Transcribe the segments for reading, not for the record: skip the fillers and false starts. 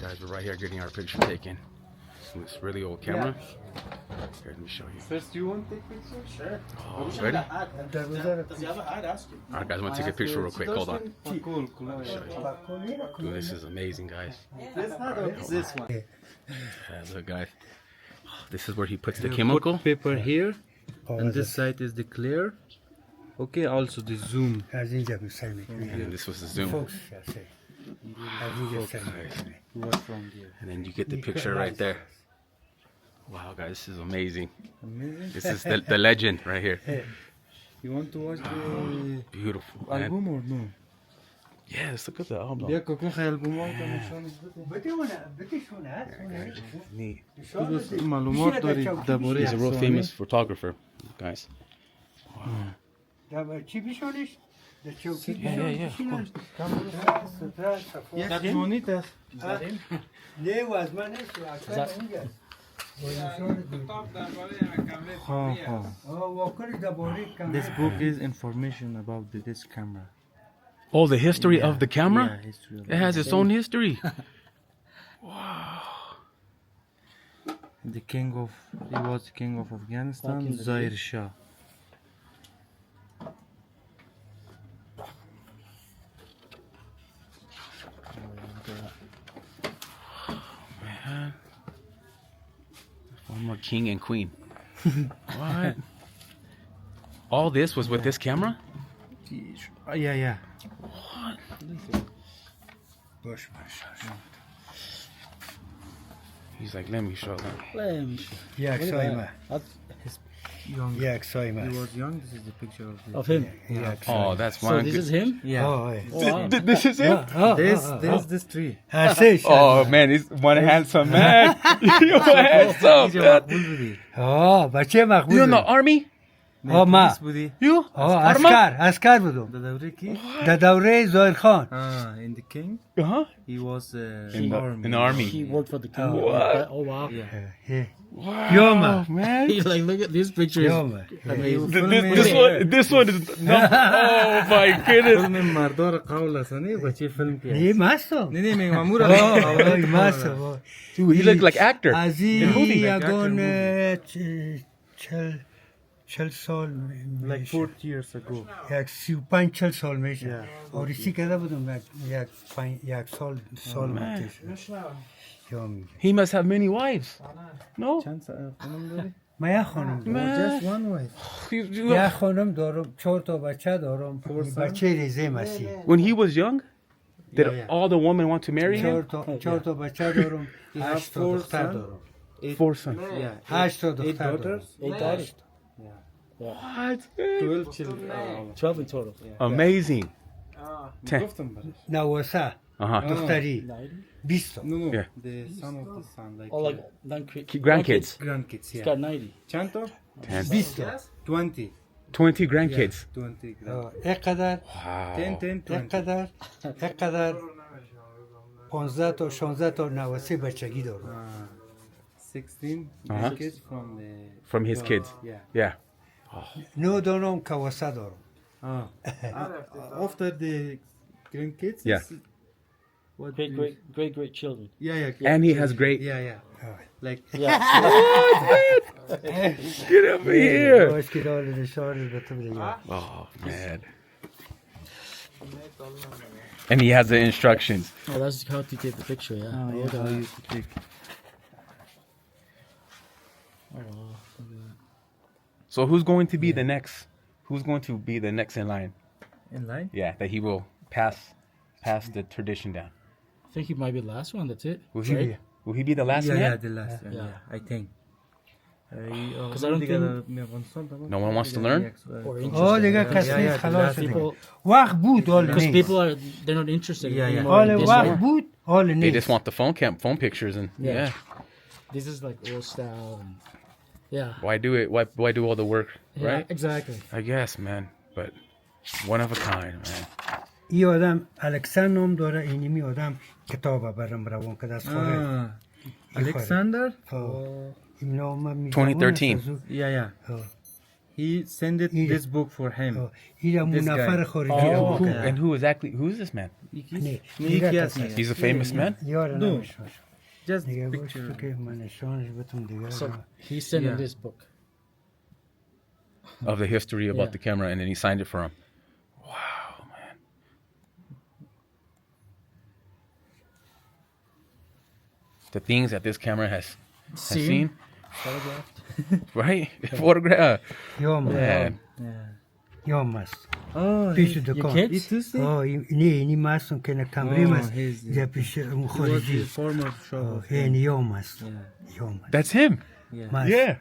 guys, we're right here getting our picture taken. This really old camera. Here, let me show you. First, do you want to take pictures? Sure. Oh, ready? Does he have a hat? Ask him. Alright guys, I'm gonna take a picture real quick. Hold on. Cool. Dude, this is amazing, guys. This hat or this one? Yeah, look guys. This is where he puts the chemical. Put paper here, and this side is the clear. Okay, also the zoom. And this was the zoom. What from there? And then you get the picture right there. Wow guys, this is amazing. Amazing. This is the legend right here. You want to watch the Beautiful, man. album or no? Yes, look at the album. بیا کوکو album ها نشانش Neat. بده. معلومات داری درباره He's a real famous photographer, guys. Yeah, of course. یک جونیت است. This book is information about this camera. Oh, the history of the camera? Yeah, history of It has its own history. the king of he was the king of Afghanistan, Zahir Shah. Man. Former king and queen. What? All this was with this camera? Yeah. What? He's like, let me show them. Young. Yeah, He was young. This is the picture of him. Oh, that's So one. this is him? Yeah. Wow. This is him? This tree. Oh man, he's one handsome man. You're handsome. Bulbudi. بچه مقبول You in the army? ما بودی. You? اسکر بودم در دوره کی؟ در دوره زاهر خان In the king. Uh-huh. He was In the army. He worked for the king. What? Oh wow. Yeah. Wow, Yoma. man. He's like, look at this picture. This one is oh my goodness. فیلم مردار قول هستنی بچه فیلم که نه مستم نه می مامور مستم Dude, he looked like actor. از In movie. یگان چل سال like 40 years ago. یک 35 سال میشه آریسی کرده بودم یک سال میشه He must have many wives. No? چند خانم داری؟ من یک خانم دارم Just one wife. یک خانم دارم 4 تا بچه دارم بچه ریزه مسیح When he was young, did Yeah. all the women want to marry him? 4 تا بچه دارم 8 تا دختر دارم 4 sons. Yeah. 8 تا 8 دختر دارم daughters. What? 12 children. 12 in total. Amazing. گفتم برش. نواسه Uh-huh. دختری 20 تا No. Yeah. The son of the son. Like Oh, like Grandkids. grandkids. He's Yeah. got 90. چند تا؟ 20 تا 20. 20 grandkids. 20 grand. اینقدر 10, 10, 20. اینقدر 15 تا 16 تا نواسه بچگی دارم 16 Uh-huh. kids From his kids. Yeah. Yeah. 9 دانم کواسه دارم After the grandkids. Yeah. What Great children. Yeah. And he has great. Yeah. Like Yeah. Get over here. باش داره نشاره به تو بگم Oh, man. And he has the instructions. Oh, that's how to take the picture, yeah. Oh, yeah. How you take. So who's going to be the next? Who's going to be the next in line? In line? Yeah, that he will pass the tradition down. I think he might be the last one, that's it. Will he be the last man? Yeah, the last one. Yeah. Yeah, I think. Because I don't think No one wants to learn? or آه دیگه interested. کسی نیست خلاص شده people- وقت بود حال Because نیست people they're not interested Yeah, yeah. anymore حال in this وقت one. بود حال They just نیست want the phone pictures and yeah. This is like old style and yeah. Why do it? Why do all the work? Yeah, Right? exactly. I guess, man. But one of a kind, man. این آدم الکسان نام داره اینمی آدم کتاب برام روان که دست خواهد Alexander? این نام من 2013. Yeah. he sent it Yeah. this book for him. این همون This guy. نفر خارجی Oh, بود. and who is this man? نه. یکی از میگه. He's a famous man? یار No. نمیشه. Just دیگه باش picture. تو که من نشانش بهتون دیگه. So he sent in Yeah. this book. Of the history about Yeah. the camera, and then he signed it for him. Wow, man. The things that this camera has seen, Photographed. right? Photograph. یوم Man. یوم است. Oh, پیش Your دکان. he kids? too sick? نه اینی ماستون که نکامری Oh, ماست. he's- یا پیش اون He was خارجی. the former show of این him. یوم است. Yeah. یوم است. That's him. Yeah. ماست. Yeah.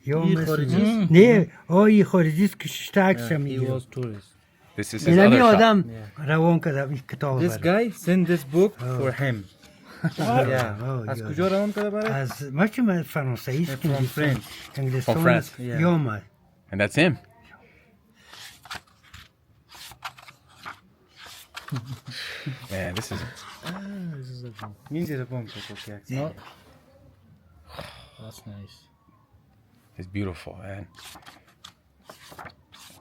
یوم این است. خارجی است؟ نه این خارجی است که شتاکش Yeah, هم he was tourist. This is his این other همی shop. آدم روان کرده این کتاب This برای. guy sent this book for him. Yeah. Oh, از yeah. کجا روان کرده برای؟ از ما چه من فرانسوی است From France. انگلستان From France. Yeah. یوم است. And that's him. Man, this is Means it's a bomb okay. No. That's nice. it's beautiful, man.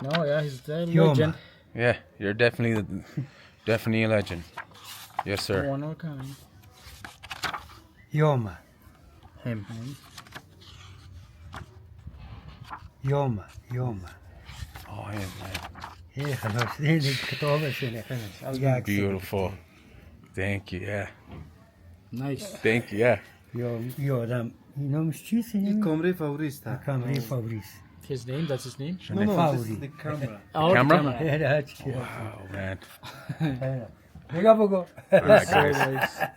No, yeah, he's a Yo, legend. Yeah, you're definitely a legend. Yes, sir. One of a kind. یوم است. Him. یوم است. یوم است. Oh, him, man. خلاص این کتابشونه. یک Beautiful. Thank you. Yeah. Nice. Thank you. Yeah. یه آدم اینامش چیست این این؟ کامره فوری است. کامری فوریس. His name, that's his name? No, no, this Faoree. is the camera. Oh, Camera? the camera. Oh, man. نگاه بگو. All right, guys.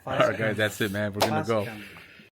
All right, guys. That's it, man. We're gonna go.